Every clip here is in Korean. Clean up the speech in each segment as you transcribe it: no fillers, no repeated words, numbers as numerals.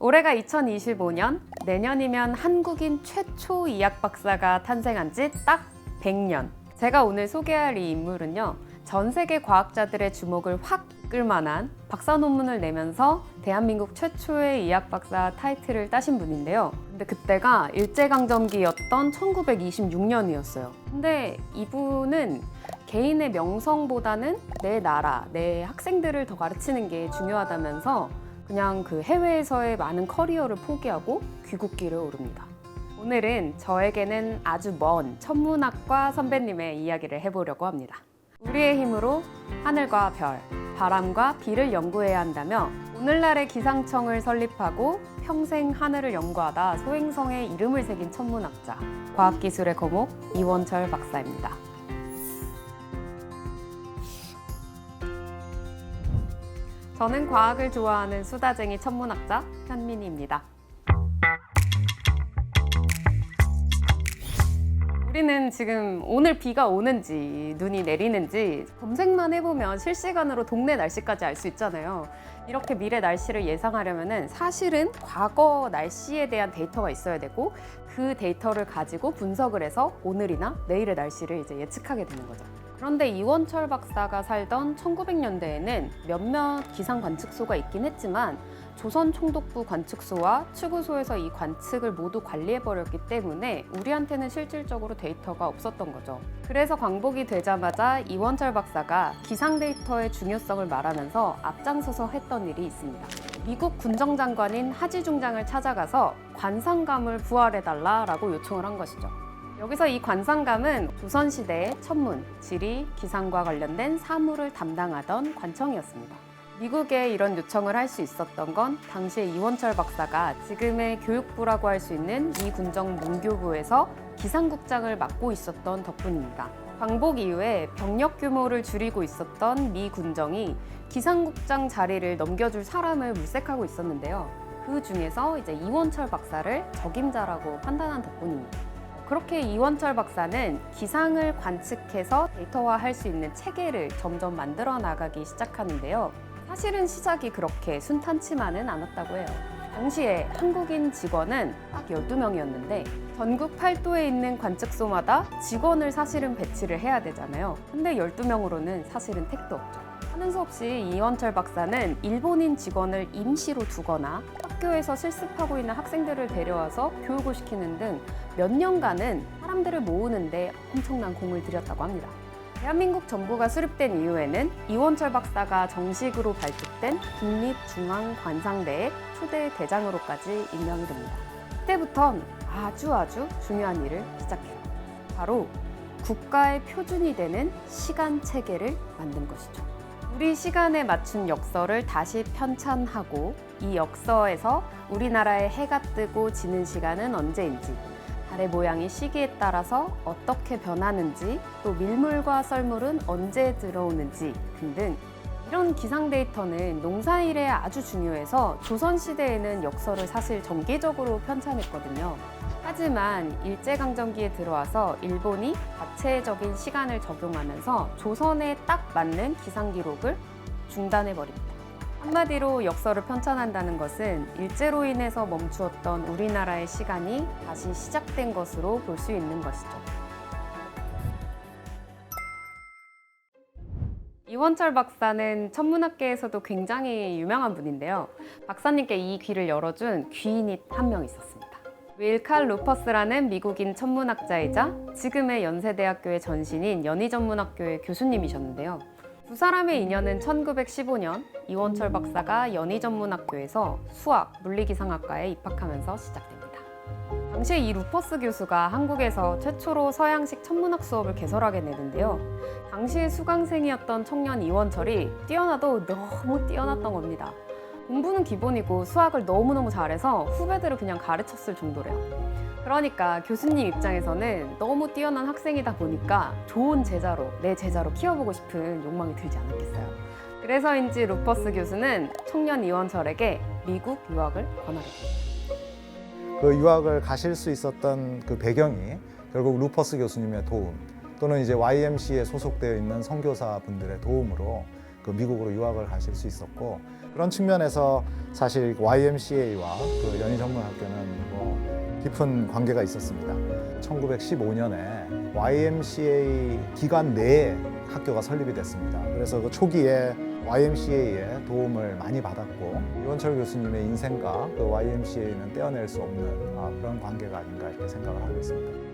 올해가 2025년, 내년이면 한국인 최초 이학 박사가 탄생한 지 딱 100년. 제가 오늘 소개할 이 인물은요, 전 세계 과학자들의 주목을 확 끌만한 박사 논문을 내면서 대한민국 최초의 이학 박사 타이틀을 따신 분인데요. 근데 그때가 일제강점기였던 1926년이었어요. 근데 이분은 개인의 명성보다는 내 나라, 내 학생들을 더 가르치는 게 중요하다면서 그냥 그 해외에서의 많은 커리어를 포기하고 귀국길을 오릅니다. 오늘은 저에게는 아주 먼 천문학과 선배님의 이야기를 해보려고 합니다. 우리의 힘으로 하늘과 별, 바람과 비를 연구해야 한다며 오늘날의 기상청을 설립하고 평생 하늘을 연구하다 소행성에 이름을 새긴 천문학자, 과학기술의 거목 이원철 박사입니다. 저는 과학을 좋아하는 수다쟁이 천문학자 현민희입니다. 우리는 지금 오늘 비가 오는지 눈이 내리는지 검색만 해보면 실시간으로 동네 날씨까지 알 수 있잖아요. 이렇게 미래 날씨를 예상하려면 사실은 과거 날씨에 대한 데이터가 있어야 되고 그 데이터를 가지고 분석을 해서 오늘이나 내일의 날씨를 이제 예측하게 되는 거죠. 그런데 이원철 박사가 살던 1900년대에는 몇몇 기상 관측소가 있긴 했지만 조선총독부 관측소와 추구소에서 이 관측을 모두 관리해버렸기 때문에 우리한테는 실질적으로 데이터가 없었던 거죠. 그래서 광복이 되자마자 이원철 박사가 기상 데이터의 중요성을 말하면서 앞장서서 했던 일이 있습니다. 미국 군정장관인 하지 중장을 찾아가서 관상감을 부활해달라고 요청을 한 것이죠. 여기서 이 관상감은 조선시대의 천문, 지리, 기상과 관련된 사무를 담당하던 관청이었습니다. 미국에 이런 요청을 할 수 있었던 건 당시에 이원철 박사가 지금의 교육부라고 할 수 있는 미 군정 문교부에서 기상국장을 맡고 있었던 덕분입니다. 광복 이후에 병력 규모를 줄이고 있었던 미 군정이 기상국장 자리를 넘겨줄 사람을 물색하고 있었는데요. 그 중에서 이제 이원철 박사를 적임자라고 판단한 덕분입니다. 그렇게 이원철 박사는 기상을 관측해서 데이터화할 수 있는 체계를 점점 만들어 나가기 시작하는데요. 사실은 시작이 그렇게 순탄치만은 않았다고 해요. 당시에 한국인 직원은 딱 12명이었는데 전국 8도에 있는 관측소마다 직원을 사실은 배치를 해야 되잖아요. 근데 12명으로는 사실은 택도 없죠. 하는 수 없이 이원철 박사는 일본인 직원을 임시로 두거나 학교에서 실습하고 있는 학생들을 데려와서 교육을 시키는 등 몇 년간은 사람들을 모으는데 엄청난 공을 들였다고 합니다. 대한민국 정부가 수립된 이후에는 이원철 박사가 정식으로 발족된 국립중앙관상대의 초대 대장으로까지 임명이 됩니다. 그때부턴 아주 중요한 일을 시작해요. 바로 국가의 표준이 되는 시간 체계를 만든 것이죠. 우리 시간에 맞춘 역서를 다시 편찬하고 이 역서에서 우리나라의 해가 뜨고 지는 시간은 언제인지, 달의 모양이 시기에 따라서 어떻게 변하는지, 또 밀물과 썰물은 언제 들어오는지 등등 이런 기상 데이터는 농사일에 아주 중요해서 조선시대에는 역서를 사실 정기적으로 편찬했거든요. 하지만 일제강점기에 들어와서 일본이 자체적인 시간을 적용하면서 조선에 딱 맞는 기상 기록을 중단해버립니다. 한마디로 역서를 편찬한다는 것은 일제로 인해서 멈추었던 우리나라의 시간이 다시 시작된 것으로 볼 수 있는 것이죠. 이원철 박사는 천문학계에서도 굉장히 유명한 분인데요. 박사님께 이 귀를 열어준 귀인이 한 명 있었습니다. 윌 칼 루퍼스라는 미국인 천문학자이자 지금의 연세대학교의 전신인 연희전문학교의 교수님이셨는데요. 두 사람의 인연은 1915년 이원철 박사가 연희전문학교에서 수학, 물리기상학과에 입학하면서 시작됩니다. 당시에 이 루퍼스 교수가 한국에서 최초로 서양식 천문학 수업을 개설하게 되는데요. 당시 수강생이었던 청년 이원철이 뛰어나도 너무 뛰어났던 겁니다. 공부는 기본이고 수학을 너무너무 잘해서 후배들을 그냥 가르쳤을 정도래요. 그러니까 교수님 입장에서는 너무 뛰어난 학생이다 보니까 좋은 제자로, 내 제자로 키워보고 싶은 욕망이 들지 않았겠어요. 그래서인지 루퍼스 교수는 청년 이원철에게 미국 유학을 권하게 됩니다. 그 유학을 가실 수 있었던 그 배경이 결국 루퍼스 교수님의 도움 또는 이제 YMCA에 소속되어 있는 선교사 분들의 도움으로 그 미국으로 유학을 가실 수 있었고, 그런 측면에서 사실 YMCA와 그 연희전문학교는 뭐 깊은 관계가 있었습니다. 1915년에 YMCA 기관 내에 학교가 설립이 됐습니다. 그래서 그 초기에 YMCA의 도움을 많이 받았고, 이원철 교수님의 인생과 그 YMCA는 떼어낼 수 없는 그런 관계가 아닌가 이렇게 생각을 하고 있습니다.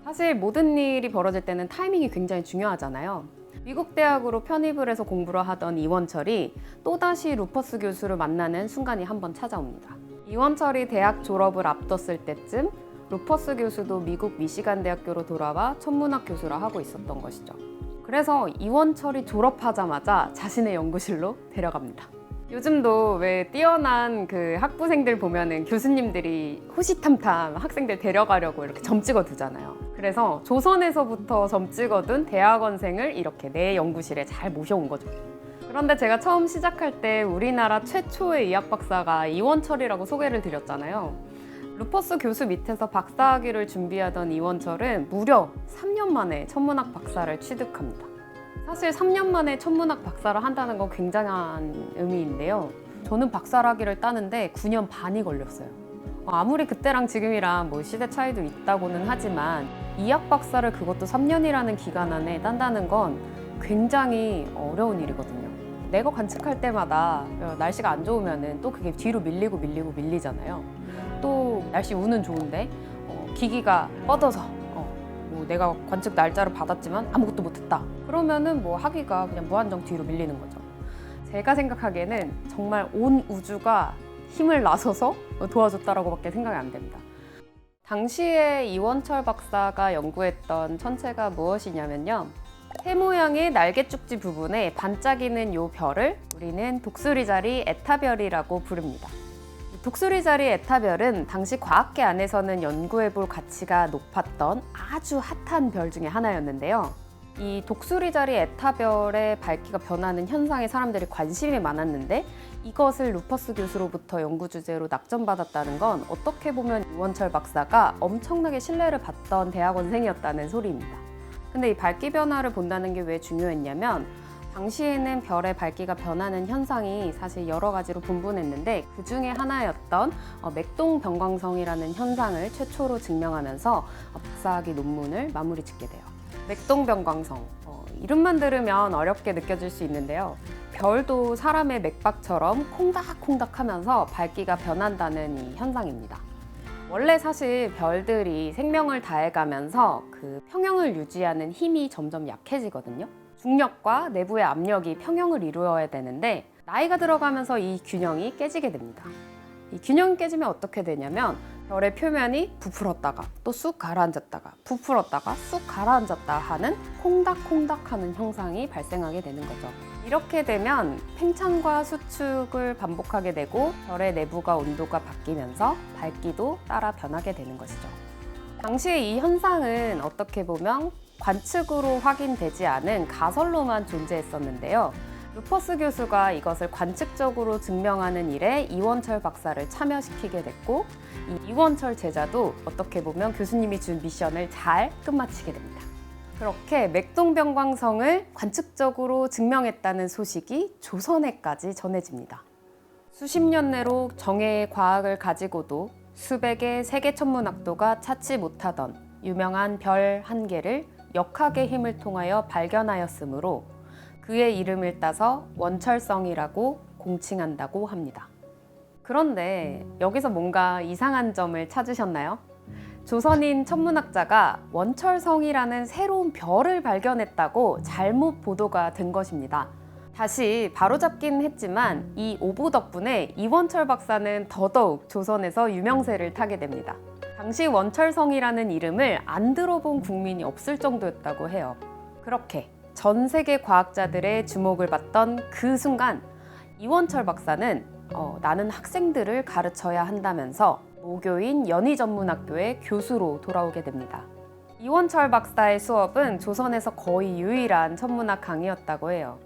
사실 모든 일이 벌어질 때는 타이밍이 굉장히 중요하잖아요. 미국 대학으로 편입을 해서 공부를 하던 이원철이 또다시 루퍼스 교수를 만나는 순간이 한번 찾아옵니다. 이원철이 대학 졸업을 앞뒀을 때쯤 루퍼스 교수도 미국 미시간 대학교로 돌아와 천문학 교수를 하고 있었던 것이죠. 그래서 이원철이 졸업하자마자 자신의 연구실로 데려갑니다. 요즘도 왜 뛰어난 그 학부생들 보면은 교수님들이 호시탐탐 학생들 데려가려고 이렇게 점 찍어 두잖아요. 그래서 조선에서부터 점 찍어둔 대학원생을 이렇게 내 연구실에 잘 모셔온 거죠. 그런데 제가 처음 시작할 때 우리나라 최초의 의학 박사가 이원철이라고 소개를 드렸잖아요. 루퍼스 교수 밑에서 박사학위를 준비하던 이원철은 무려 3년 만에 천문학 박사를 취득합니다. 사실 3년 만에 천문학 박사를 한다는 건 굉장한 의미인데요. 저는 박사학위를 따는데 9년 반이 걸렸어요. 아무리 그때랑 지금이랑 뭐 시대 차이도 있다고는 하지만 이학 박사를 그것도 3년이라는 기간 안에 딴다는 건 굉장히 어려운 일이거든요. 내가 관측할 때마다 날씨가 안 좋으면은 또 그게 뒤로 밀리잖아요. 또 날씨 운은 좋은데 기기가 뻗어서 뭐 내가 관측 날짜를 받았지만 아무것도 못했다. 그러면은 뭐 학위가 그냥 무한정 뒤로 밀리는 거죠. 제가 생각하기에는 정말 온 우주가 힘을 나서서 도와줬다라고밖에 생각이 안 됩니다. 당시에 이원철 박사가 연구했던 천체가 무엇이냐면요. 새 모양의 날개쭉지 부분에 반짝이는 요 별을 우리는 독수리자리 에타별이라고 부릅니다. 독수리자리 에타별은 당시 과학계 안에서는 연구해볼 가치가 높았던 아주 핫한 별 중에 하나였는데요. 이 독수리자리 에타별의 밝기가 변하는 현상에 사람들이 관심이 많았는데 이것을 루퍼스 교수로부터 연구 주제로 낙점받았다는 건 어떻게 보면 이원철 박사가 엄청나게 신뢰를 받던 대학원생이었다는 소리입니다. 근데 이 밝기 변화를 본다는 게 왜 중요했냐면 당시에는 별의 밝기가 변하는 현상이 사실 여러 가지로 분분했는데 그 중에 하나였던 맥동병광성이라는 현상을 최초로 증명하면서 박사학위 논문을 마무리 짓게 돼요. 맥동병광성, 이름만 들으면 어렵게 느껴질 수 있는데요. 별도 사람의 맥박처럼 콩닥콩닥 하면서 밝기가 변한다는 이 현상입니다. 원래 사실 별들이 생명을 다해가면서 그 평형을 유지하는 힘이 점점 약해지거든요. 중력과 내부의 압력이 평형을 이루어야 되는데 나이가 들어가면서 이 균형이 깨지게 됩니다. 이 균형이 깨지면 어떻게 되냐면 별의 표면이 부풀었다가 또 쑥 가라앉았다가 부풀었다가 쑥 가라앉았다 하는 콩닥콩닥 하는 형상이 발생하게 되는 거죠. 이렇게 되면 팽창과 수축을 반복하게 되고 별의 내부가 온도가 바뀌면서 밝기도 따라 변하게 되는 것이죠. 당시에 이 현상은 어떻게 보면 관측으로 확인되지 않은 가설로만 존재했었는데요. 루퍼스 교수가 이것을 관측적으로 증명하는 일에 이원철 박사를 참여시키게 됐고 이 이원철 제자도 어떻게 보면 교수님이 준 미션을 잘 끝마치게 됩니다. 그렇게 맥동병광성을 관측적으로 증명했다는 소식이 조선에까지 전해집니다. 수십 년 내로 정예의 과학을 가지고도 수백의 세계 천문학도가 찾지 못하던 유명한 별 한 개를 역학의 힘을 통하여 발견하였으므로 그의 이름을 따서 원철성이라고 공칭한다고 합니다. 그런데 여기서 뭔가 이상한 점을 찾으셨나요? 조선인 천문학자가 원철성이라는 새로운 별을 발견했다고 잘못 보도가 된 것입니다. 다시 바로잡긴 했지만 이 오보 덕분에 이원철 박사는 더더욱 조선에서 유명세를 타게 됩니다. 당시 원철성이라는 이름을 안 들어본 국민이 없을 정도였다고 해요. 그렇게 전 세계 과학자들의 주목을 받던 그 순간 이원철 박사는 나는 학생들을 가르쳐야 한다면서 모교인 연희전문학교의 교수로 돌아오게 됩니다. 이원철 박사의 수업은 조선에서 거의 유일한 천문학 강의였다고 해요.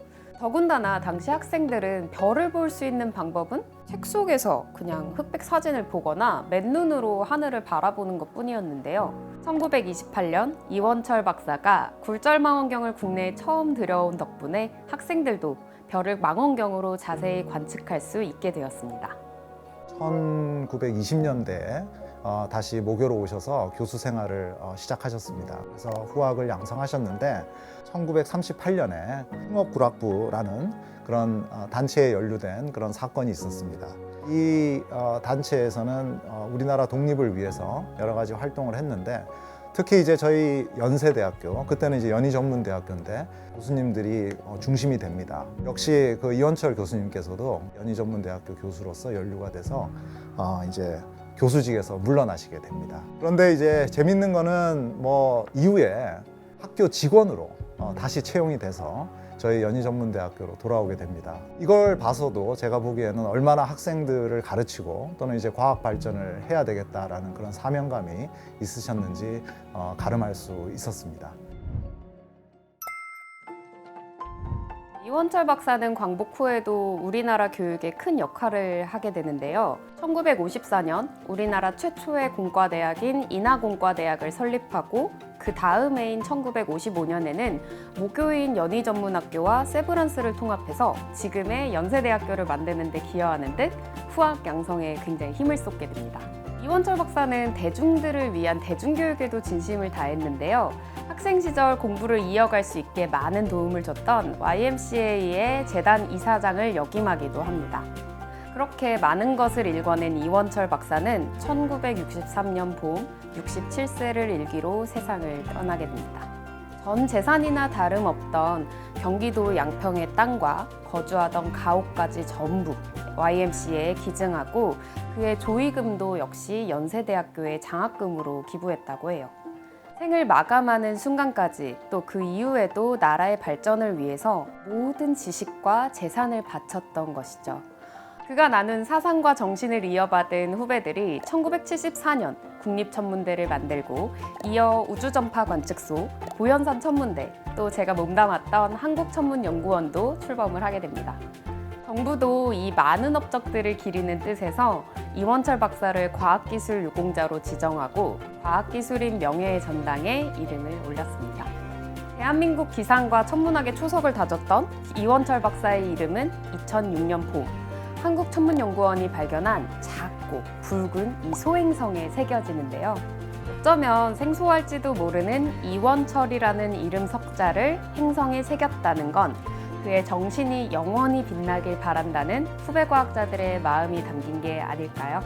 더군다나 당시 학생들은 별을 볼 수 있는 방법은 책 속에서 그냥 흑백 사진을 보거나 맨눈으로 하늘을 바라보는 것 뿐이었는데요. 1928년 이원철 박사가 굴절 망원경을 국내에 처음 들여온 덕분에 학생들도 별을 망원경으로 자세히 관측할 수 있게 되었습니다. 1920년대에 다시 모교로 오셔서 교수 생활을 시작하셨습니다. 그래서 후학을 양성하셨는데 1938년에 흥업구락부라는 그런 단체에 연루된 그런 사건이 있었습니다. 이 단체에서는 우리나라 독립을 위해서 여러 가지 활동을 했는데 특히 이제 저희 연세대학교, 그때는 이제 연희전문대학교인데 교수님들이 중심이 됩니다. 역시 그 이원철 교수님께서도 연희전문대학교 교수로서 연루가 돼서 이제 교수직에서 물러나시게 됩니다. 그런데 이제 재밌는 거는 뭐 이후에 학교 직원으로 다시 채용이 돼서 저희 연희전문대학교로 돌아오게 됩니다. 이걸 봐서도 제가 보기에는 얼마나 학생들을 가르치고 또는 이제 과학 발전을 해야 되겠다라는 그런 사명감이 있으셨는지 가름할 수 있었습니다. 이원철 박사는 광복 후에도 우리나라 교육에 큰 역할을 하게 되는데요. 1954년 우리나라 최초의 공과대학인 인하공과대학을 설립하고 그 다음 해인 1955년에는 모교인 연희전문학교와 세브란스를 통합해서 지금의 연세대학교를 만드는 데 기여하는 듯 후학 양성에 굉장히 힘을 쏟게 됩니다. 이원철 박사는 대중들을 위한 대중교육에도 진심을 다했는데요. 학생 시절 공부를 이어갈 수 있게 많은 도움을 줬던 YMCA의 재단 이사장을 역임하기도 합니다. 그렇게 많은 것을 일궈낸 이원철 박사는 1963년 봄 67세를 일기로 세상을 떠나게 됩니다. 전 재산이나 다름없던 경기도 양평의 땅과 거주하던 가옥까지 전부 YMCA에 기증하고 그의 조의금도 역시 연세대학교의 장학금으로 기부했다고 해요. 생을 마감하는 순간까지 또 그 이후에도 나라의 발전을 위해서 모든 지식과 재산을 바쳤던 것이죠. 그가 나눈 사상과 정신을 이어받은 후배들이 1974년 국립천문대를 만들고 이어 우주전파관측소, 보현산 천문대, 또 제가 몸담았던 한국천문연구원도 출범을 하게 됩니다. 정부도 이 많은 업적들을 기리는 뜻에서 이원철 박사를 과학기술 유공자로 지정하고 과학기술인 명예의 전당에 이름을 올렸습니다. 대한민국 기상과 천문학의 초석을 다졌던 이원철 박사의 이름은 2006년 봄 한국천문연구원이 발견한 작고 붉은 이 소행성에 새겨지는데요. 어쩌면 생소할지도 모르는 이원철이라는 이름 석자를 행성에 새겼다는 건 그의 정신이 영원히 빛나길 바란다는 후배 과학자들의 마음이 담긴 게 아닐까요?